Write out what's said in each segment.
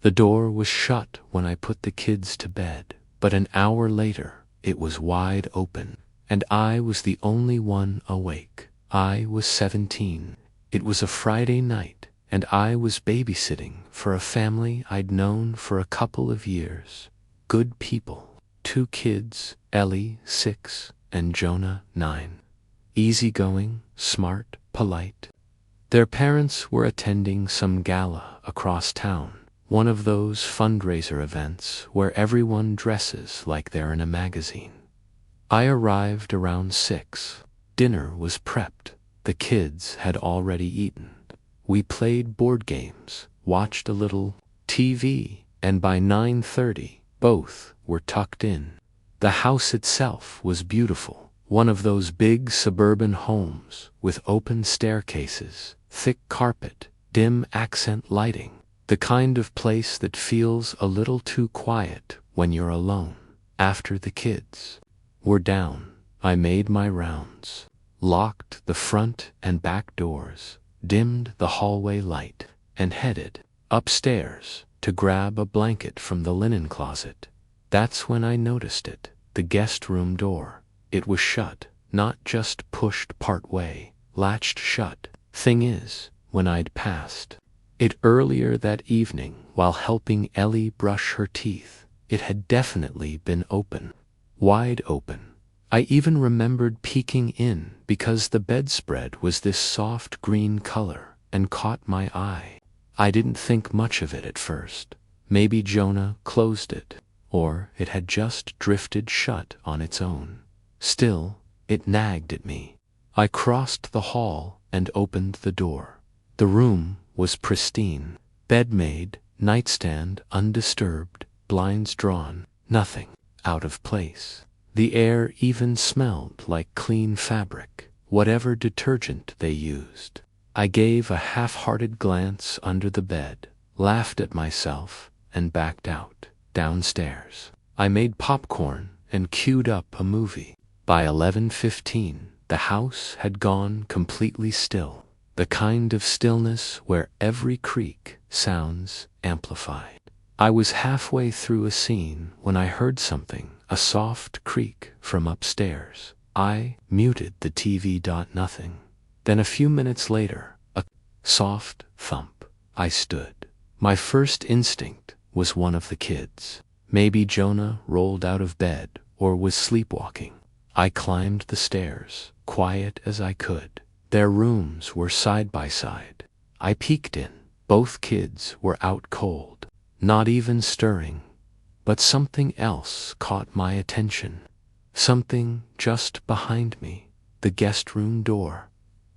The door was shut when I put the kids to bed, but an hour later it was wide open, and I was the only one awake. I was 17. It was a Friday night, and I was babysitting for a family I'd known for a couple of years. Good people. 2 kids, Ellie, 6, and Jonah, 9. Easygoing, smart, polite. Their parents were attending some gala across town, one of those fundraiser events where everyone dresses like they're in a magazine. I arrived around 6. Dinner was prepped. The kids had already eaten. We played board games, watched a little TV, and by 9:30, both were tucked in. The house itself was beautiful, one of those big suburban homes with open staircases, thick carpet, dim accent lighting, the kind of place that feels a little too quiet when you're alone. After the kids were down, I made my rounds, locked the front and back doors, dimmed the hallway light, and headed upstairs to grab a blanket from the linen closet. That's when I noticed it, the guest room door. It was shut, not just pushed part way, latched shut. Thing is, when I'd passed it earlier that evening while helping Ellie brush her teeth, it had definitely been open, wide open. I even remembered peeking in because the bedspread was this soft green color and caught my eye. I didn't think much of it at first. Maybe Jonah closed it, or it had just drifted shut on its own. Still, it nagged at me. I crossed the hall and opened the door. The room was pristine. Bed made, nightstand undisturbed, blinds drawn, nothing out of place. The air even smelled like clean fabric, whatever detergent they used. I gave a half-hearted glance under the bed, laughed at myself, and backed out. Downstairs, I made popcorn and queued up a movie. By 11:15, the house had gone completely still, the kind of stillness where every creak sounds amplified. I was halfway through a scene when I heard something, a soft creak from upstairs. I muted the TV. Nothing. Then a few minutes later, a soft thump. I stood. My first instinct was one of the kids. Maybe Jonah rolled out of bed or was sleepwalking. I climbed the stairs, quiet as I could. Their rooms were side by side. I peeked in. Both kids were out cold, not even stirring. But something else caught my attention. Something just behind me, the guest room door.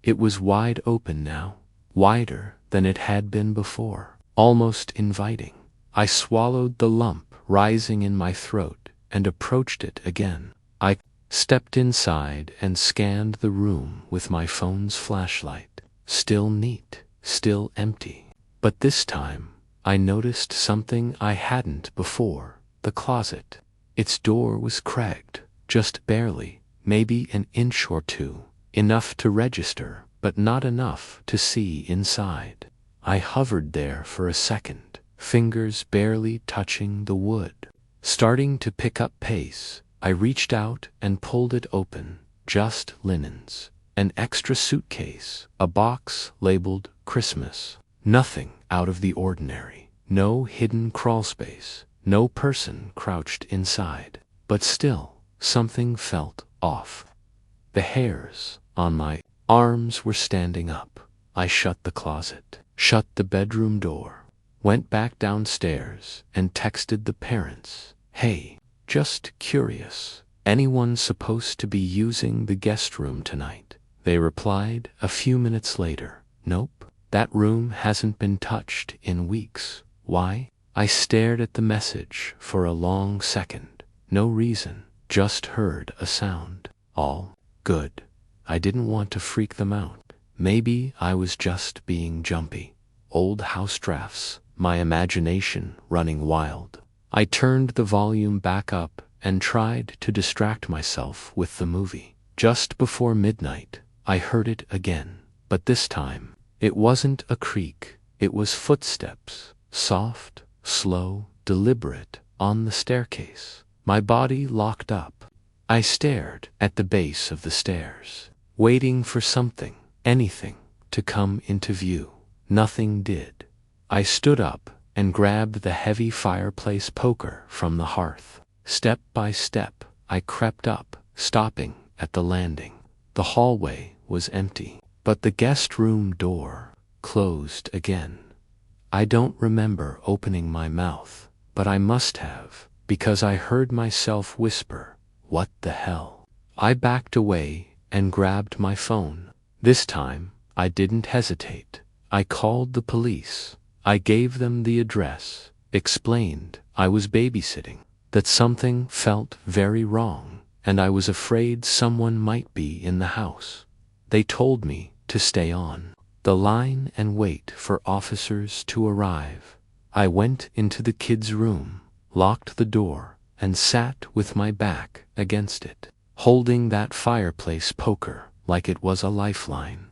It was wide open now, wider than it had been before, almost inviting. I swallowed the lump rising in my throat and approached it again. I stepped inside and scanned the room with my phone's flashlight. Still neat, still empty. But this time, I noticed something I hadn't before. The closet. Its door was cracked, just barely, maybe an inch or two, enough to register, but not enough to see inside. I hovered there for a second, fingers barely touching the wood. Starting to pick up pace, I reached out and pulled it open. Just linens, an extra suitcase, a box labeled Christmas. Nothing out of the ordinary, no hidden crawlspace. No person crouched inside, but still, something felt off. The hairs on my arms were standing up. I shut the closet, shut the bedroom door, went back downstairs, and texted the parents. Hey, just curious. Anyone supposed to be using the guest room tonight? They replied a few minutes later. Nope, that room hasn't been touched in weeks. Why? I stared at the message for a long second. No reason, just heard a sound. All good. I didn't want to freak them out. Maybe I was just being jumpy. Old house drafts, my imagination running wild. I turned the volume back up and tried to distract myself with the movie. Just before midnight, I heard it again. But this time, it wasn't a creak. It was footsteps, soft, slow, deliberate, on the staircase. My body locked up. I stared at the base of the stairs, waiting for something, anything, to come into view. Nothing did. I stood up and grabbed the heavy fireplace poker from the hearth. Step by step, I crept up, stopping at the landing. The hallway was empty, but the guest room door closed again. I don't remember opening my mouth, but I must have, because I heard myself whisper, "What the hell?" I backed away and grabbed my phone. This time, I didn't hesitate. I called the police. I gave them the address, explained I was babysitting, that something felt very wrong, and I was afraid someone might be in the house. They told me to stay on the line and wait for officers to arrive. I went into the kids' room, locked the door, and sat with my back against it, holding that fireplace poker like it was a lifeline.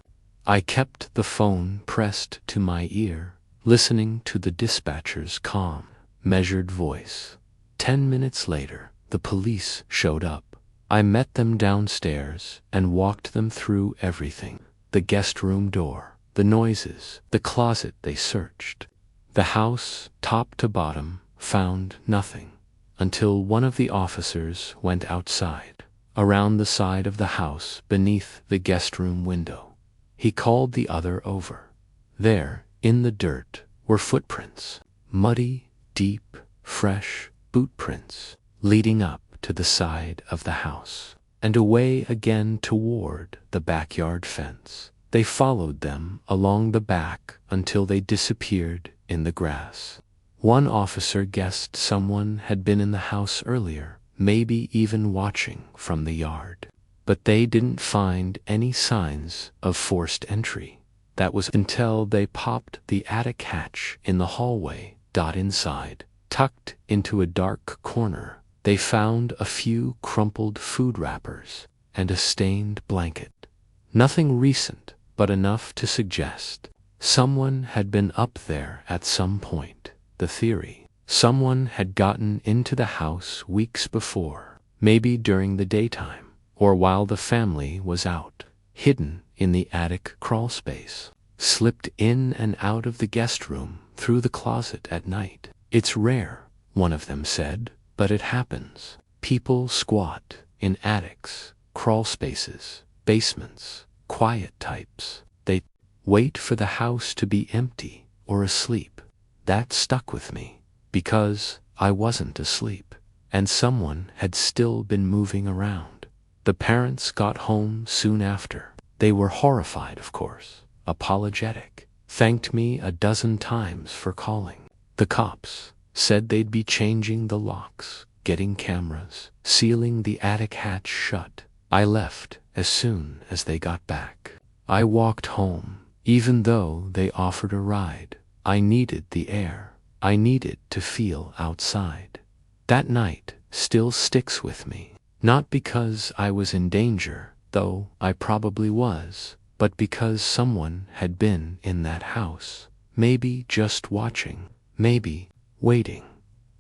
I kept the phone pressed to my ear, listening to the dispatcher's calm, measured voice. 10 minutes later, the police showed up. I met them downstairs and walked them through everything: the guest room door, the noises, the closet they searched. The house, top to bottom, found nothing, until one of the officers went outside, around the side of the house beneath the guest room window. He called the other over. There, in the dirt, were footprints, muddy, deep, fresh boot prints, leading up to the side of the house, and away again toward the backyard fence. They followed them along the back until they disappeared in the grass. One officer guessed someone had been in the house earlier, maybe even watching from the yard. But they didn't find any signs of forced entry. That was until they popped the attic hatch in the hallway. Inside, tucked into a dark corner, they found a few crumpled food wrappers and a stained blanket. Nothing recent, but enough to suggest someone had been up there at some point. The theory: someone had gotten into the house weeks before, maybe during the daytime, or while the family was out, hidden in the attic crawlspace, slipped in and out of the guest room through the closet at night. It's rare, one of them said, but it happens. People squat in attics, crawlspaces, basements, quiet types. They wait for the house to be empty or asleep. That stuck with me, because I wasn't asleep, and someone had still been moving around. The parents got home soon after. They were horrified, of course, apologetic, thanked me a dozen times for calling. The cops said they'd be changing the locks, getting cameras, sealing the attic hatch shut. I left as soon as they got back. I walked home, even though they offered a ride. I needed the air. I needed to feel outside. That night still sticks with me. Not because I was in danger, though I probably was, but because someone had been in that house, maybe just watching, maybe waiting.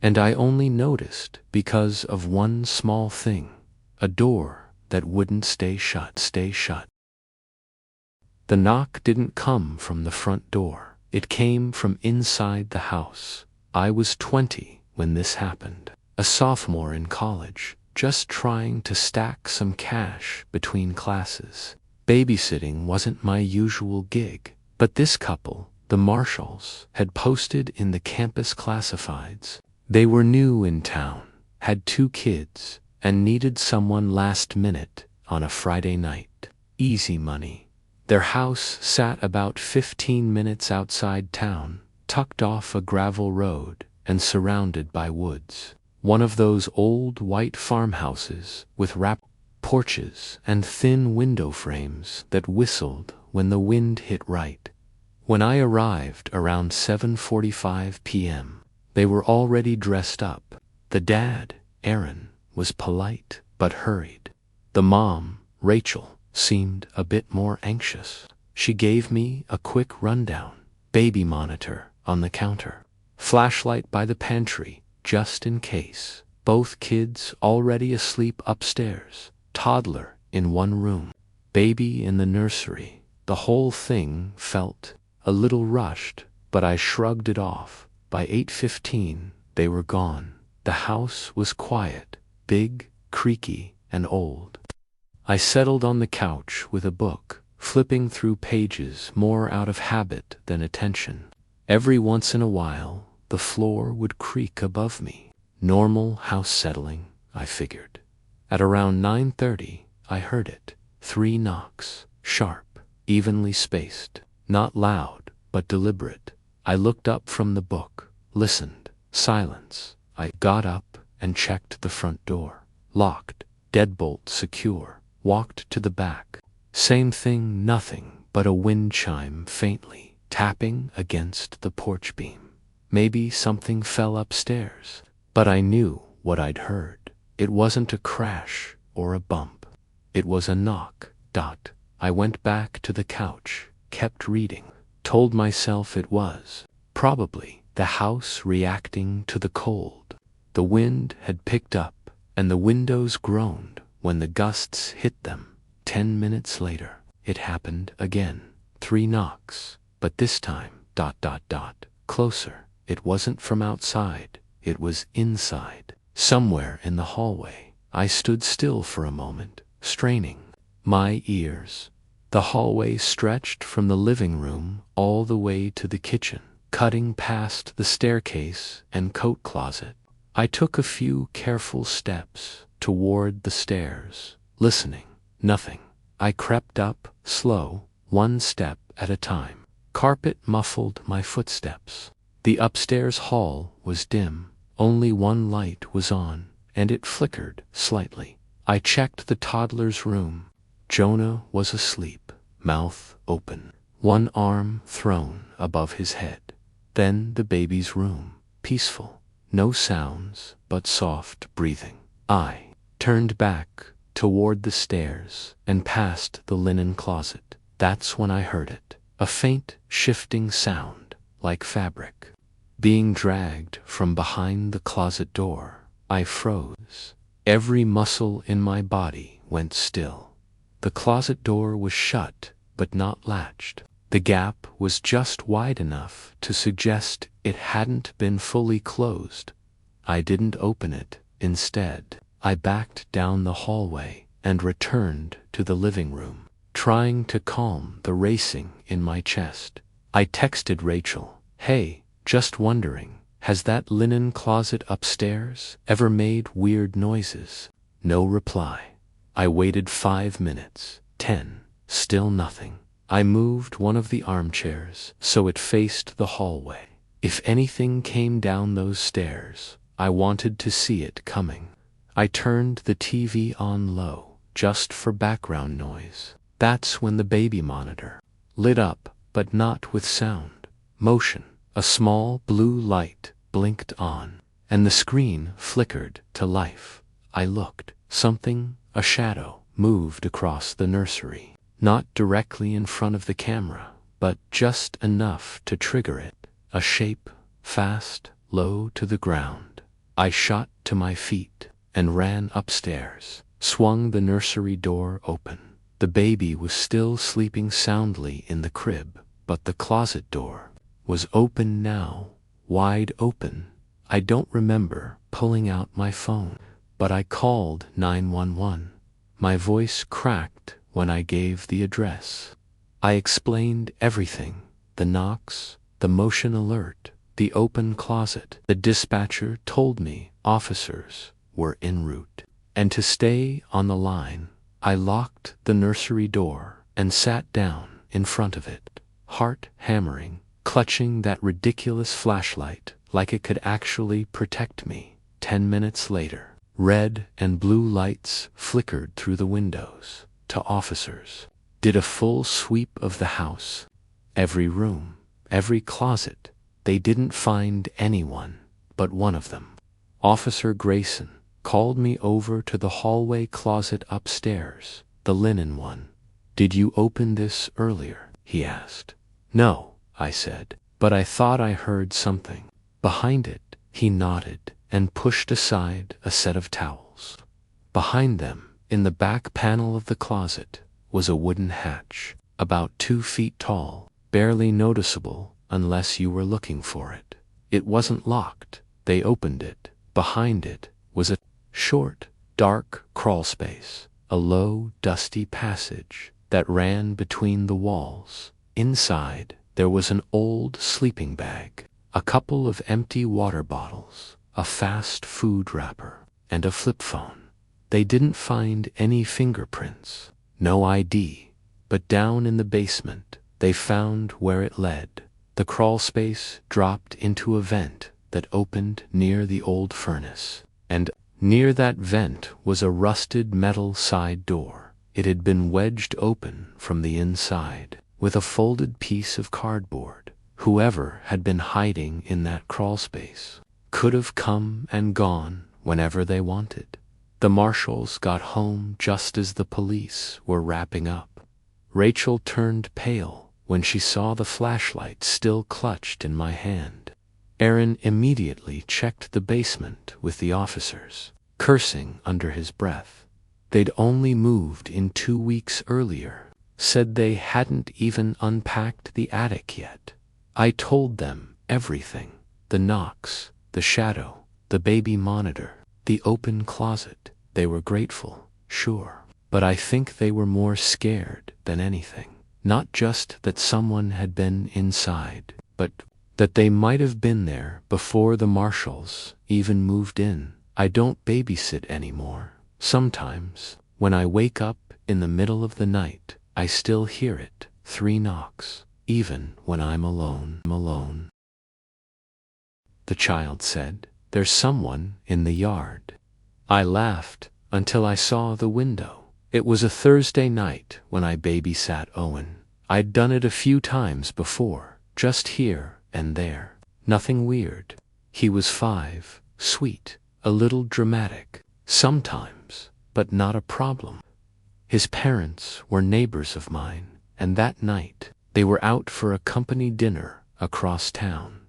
And I only noticed because of one small thing: a door that wouldn't stay shut. The knock didn't come from the front door. It came from inside the house. I was 20 when this happened, a sophomore in college, just trying to stack some cash between classes. Babysitting wasn't my usual gig, but this couple, the Marshalls, had posted in the campus classifieds. They were new in town, had 2 kids, and needed someone last minute on a Friday night. Easy money. Their house sat about 15 minutes outside town, tucked off a gravel road and surrounded by woods. One of those old white farmhouses with wrapped porches and thin window frames that whistled when the wind hit right. When I arrived around 7:45 p.m., they were already dressed up. The dad, Aaron, was polite but hurried. The mom, Rachel, seemed a bit more anxious. She gave me a quick rundown. Baby monitor on the counter. Flashlight by the pantry, just in case. Both kids already asleep upstairs. Toddler in one room. Baby in the nursery. The whole thing felt a little rushed, but I shrugged it off. By 8:15, they were gone. The house was quiet, big, creaky, and old. I settled on the couch with a book, flipping through pages more out of habit than attention. Every once in a while, the floor would creak above me. Normal house settling, I figured. At around 9:30, I heard it. 3 knocks, sharp, evenly spaced, not loud, but deliberate. I looked up from the book, listened. Silence. I got up and checked the front door. Locked, deadbolt secure. Walked to the back. Same thing, nothing but a wind chime faintly tapping against the porch beam. Maybe something fell upstairs, but I knew what I'd heard. It wasn't a crash or a bump. It was a knock. I went back to the couch, kept reading, told myself it was probably the house reacting to the cold. The wind had picked up, and the windows groaned when the gusts hit them. 10 minutes later, it happened again. 3 knocks, but this time, closer. It wasn't from outside, it was inside, somewhere in the hallway. I stood still for a moment, straining my ears. The hallway stretched from the living room all the way to the kitchen, cutting past the staircase and coat closet. I took a few careful steps toward the stairs, listening. Nothing. I crept up, slow, 1 step at a time. Carpet muffled my footsteps. The upstairs hall was dim. Only one light was on, and it flickered slightly. I checked the toddler's room. Jonah was asleep, mouth open, one arm thrown above his head. Then the baby's room, peaceful, no sounds but soft breathing. I turned back toward the stairs and past the linen closet. That's when I heard it, a faint shifting sound, like fabric, being dragged from behind the closet door. I froze. Every muscle in my body went still. The closet door was shut, but not latched. The gap was just wide enough to suggest it hadn't been fully closed. I didn't open it. Instead, I backed down the hallway and returned to the living room, trying to calm the racing in my chest. I texted Rachel, "Hey, just wondering, has that linen closet upstairs ever made weird noises?" No reply. I waited 5 minutes, 10, still nothing. I moved one of the armchairs so it faced the hallway. If anything came down those stairs, I wanted to see it coming. I turned the TV on low, just for background noise. That's when the baby monitor lit up, but not with sound. Motion. A small blue light blinked on, and the screen flickered to life. I looked. Something, a shadow, moved across the nursery. Not directly in front of the camera, but just enough to trigger it. A shape, fast, low to the ground. I shot to my feet and ran upstairs, swung the nursery door open. The baby was still sleeping soundly in the crib, but the closet door was open now, wide open. I don't remember pulling out my phone, but I called 911. My voice cracked when I gave the address. I explained everything, the knocks, the motion alert, the open closet. The dispatcher told me officers were en route, and to stay on the line, I locked the nursery door and sat down in front of it, heart hammering, clutching that ridiculous flashlight like it could actually protect me. 10 minutes later, red and blue lights flickered through the windows. To officers. Did a full sweep of the house. Every room, every closet. They didn't find anyone but one of them. Officer Grayson called me over to the hallway closet upstairs, the linen one. "Did you open this earlier?" he asked. "No," I said, "but I thought I heard something." Behind it, he nodded and pushed aside a set of towels. Behind them, in the back panel of the closet, was a wooden hatch, about 2 feet tall, barely noticeable unless you were looking for it. It wasn't locked. They opened it. Behind it was a short, dark crawl space, a low, dusty passage that ran between the walls. Inside, there was an old sleeping bag, a couple of empty water bottles, a fast food wrapper, and a flip phone. They didn't find any fingerprints, no ID, but down in the basement, they found where it led. The crawl space dropped into a vent that opened near the old furnace, and near that vent was a rusted metal side door. It had been wedged open from the inside with a folded piece of cardboard. Whoever had been hiding in that crawl space could have come and gone whenever they wanted. The marshals got home just as the police were wrapping up. Rachel turned pale when she saw the flashlight still clutched in my hand. Aaron immediately checked the basement with the officers, cursing under his breath. They'd only moved in 2 weeks earlier, said they hadn't even unpacked the attic yet. I told them everything: the knocks, the shadow, the baby monitor, the open closet. They were grateful, sure, but I think they were more scared than anything. Not just that someone had been inside, but that they might have been there before the marshals even moved in. I don't babysit anymore. Sometimes, when I wake up in the middle of the night, I still hear it, 3 knocks, even when I'm alone. The child said, "There's someone in the yard." I laughed until I saw the window. It was a Thursday night when I babysat Owen. I'd done it a few times before, just here and there. Nothing weird. He was 5, sweet, a little dramatic, sometimes, but not a problem. His parents were neighbors of mine, and that night they were out for a company dinner across town.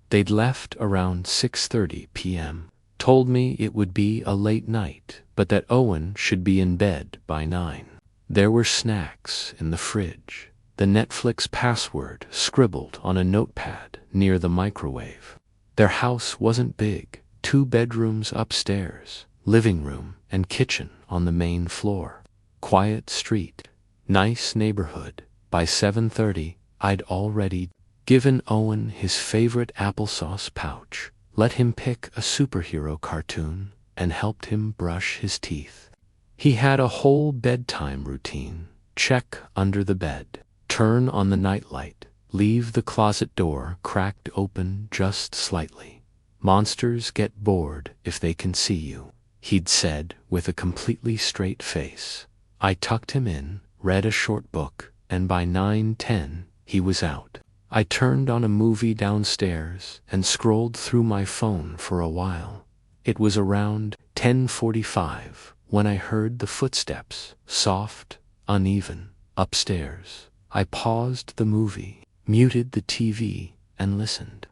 They'd left around 6:30 p.m., told me it would be a late night, but that Owen should be in bed by 9. There were snacks in the fridge, the Netflix password scribbled on a notepad near the microwave. Their house wasn't big, 2 bedrooms upstairs, living room and kitchen on the main floor. Quiet street, nice neighborhood. By 7:30, I'd already given Owen his favorite applesauce pouch, let him pick a superhero cartoon, and helped him brush his teeth. He had a whole bedtime routine: check under the bed, turn on the nightlight, leave the closet door cracked open just slightly. "Monsters get bored if they can see you," he'd said with a completely straight face. I tucked him in, read a short book, and by 9:10 he was out. I turned on a movie downstairs and scrolled through my phone for a while. It was around 10:45 when I heard the footsteps, soft, uneven, upstairs. I paused the movie, muted the TV, and listened.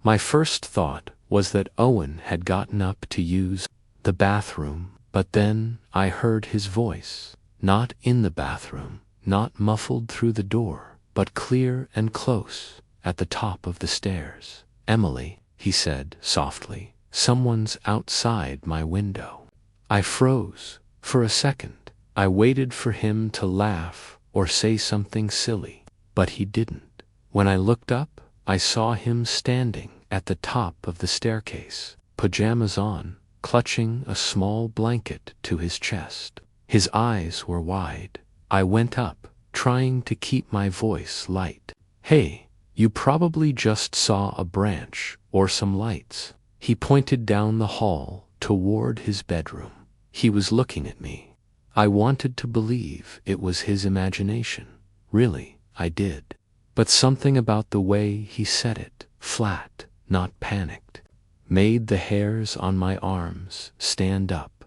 My first thought was that Owen had gotten up to use the bathroom, but then I heard his voice, not in the bathroom, not muffled through the door, but clear and close, at the top of the stairs. "Emily," he said softly, "someone's outside my window." I froze. For a second, I waited for him to laugh or say something silly, but he didn't. When I looked up, I saw him standing at the top of the staircase, pajamas on, clutching a small blanket to his chest. His eyes were wide. I went up, trying to keep my voice light. "Hey, you probably just saw a branch or some lights." He pointed down the hall toward his bedroom. He was looking at me. I wanted to believe it was his imagination. Really, I did. But something about the way he said it, flat, not panicked, made the hairs on my arms stand up.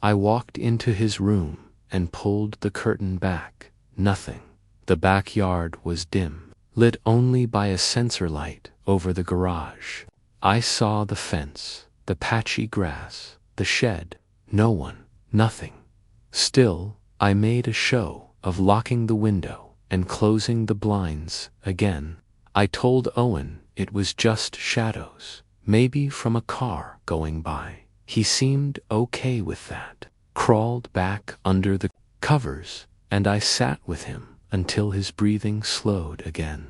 I walked into his room and pulled the curtain back. Nothing. The backyard was dim, lit only by a sensor light over the garage. I saw the fence, the patchy grass, the shed. No one, nothing. Still, I made a show of locking the window and closing the blinds again. I told Owen it was just shadows, maybe from a car going by. He seemed okay with that, crawled back under the covers, and I sat with him until his breathing slowed again.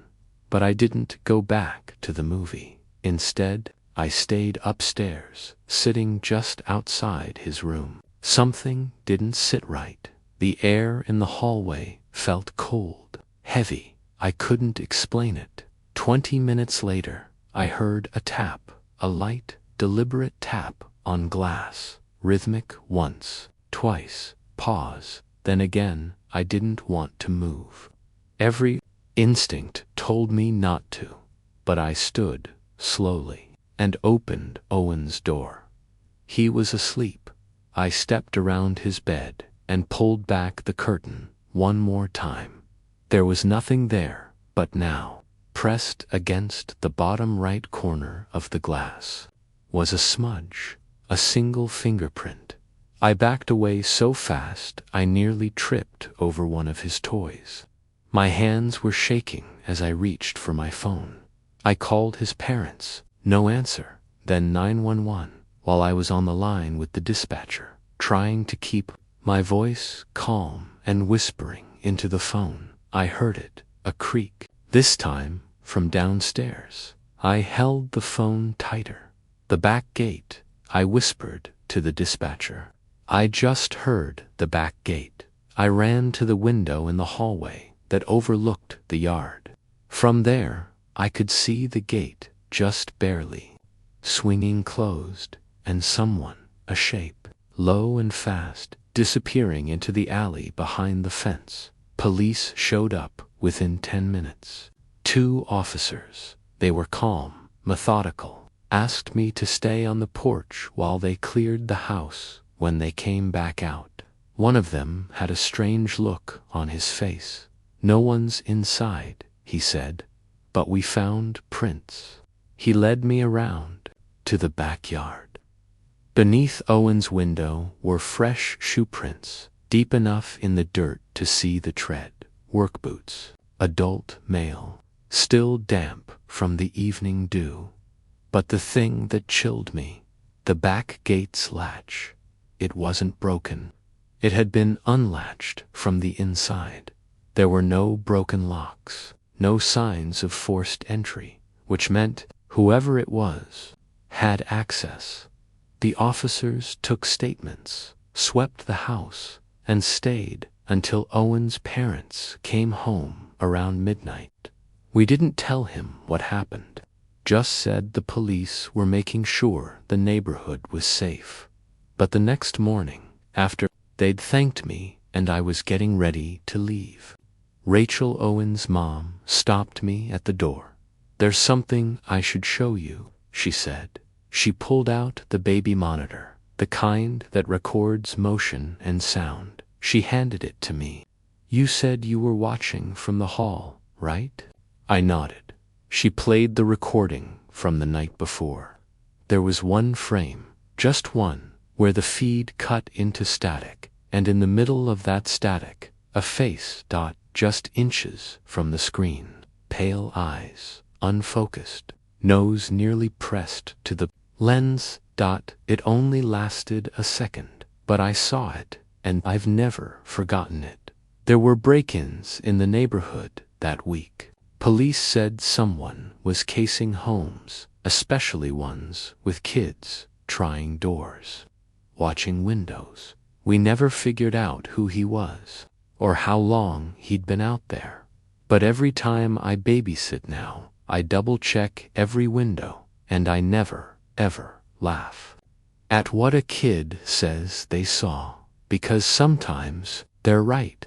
But I didn't go back to the movie. Instead, I stayed upstairs, sitting just outside his room. Something didn't sit right. The air in the hallway felt cold, heavy. I couldn't explain it. 20 minutes later, I heard a tap, a light, deliberate tap on glass, rhythmic once, twice, pause, then again. I didn't want to move. Every instinct told me not to, but I stood, slowly, and opened Owen's door. He was asleep. I stepped around his bed and pulled back the curtain one more time. There was nothing there, but now, pressed against the bottom right corner of the glass, was a smudge, a single fingerprint. I backed away so fast I nearly tripped over one of his toys. My hands were shaking as I reached for my phone. I called his parents. No answer. Then 911, while I was on the line with the dispatcher, trying to keep my voice calm and whispering into the phone. I heard it, a creak, this time from downstairs. I held the phone tighter. The back gate, I whispered to the dispatcher. I just heard the back gate. I ran to the window in the hallway that overlooked the yard. From there, I could see the gate just barely, swinging closed, and someone, a shape, low and fast, disappearing into the alley behind the fence. Police showed up within 10 minutes. 2 officers. They were calm, methodical, asked me to stay on the porch while they cleared the house. When they came back out, one of them had a strange look on his face. No one's inside, he said, but we found prints. He led me around to the backyard. Beneath Owen's window were fresh shoe prints, deep enough in the dirt to see the tread. Work boots, adult male, still damp from the evening dew. But the thing that chilled me, the back gate's latch. It wasn't broken. It had been unlatched from the inside. There were no broken locks, no signs of forced entry, which meant whoever it was had access. The officers took statements, swept the house, and stayed until Owen's parents came home around midnight. We didn't tell him what happened, just said the police were making sure the neighborhood was safe. But the next morning, after they'd thanked me and I was getting ready to leave, Rachel Owen's mom stopped me at the door. "There's something I should show you," she said. She pulled out the baby monitor, the kind that records motion and sound. She handed it to me. "You said you were watching from the hall, right?" I nodded. She played the recording from the night before. There was one frame, just one, where the feed cut into static, and in the middle of that static, a face just inches from the screen. Pale eyes, unfocused, nose nearly pressed to the lens. It only lasted a second, but I saw it, and I've never forgotten it. There were break-ins in the neighborhood that week. Police said someone was casing homes, especially ones with kids, trying doors, watching windows. We never figured out who he was, or how long he'd been out there. But every time I babysit now, I double-check every window, and I never, ever laugh at what a kid says they saw, because sometimes they're right.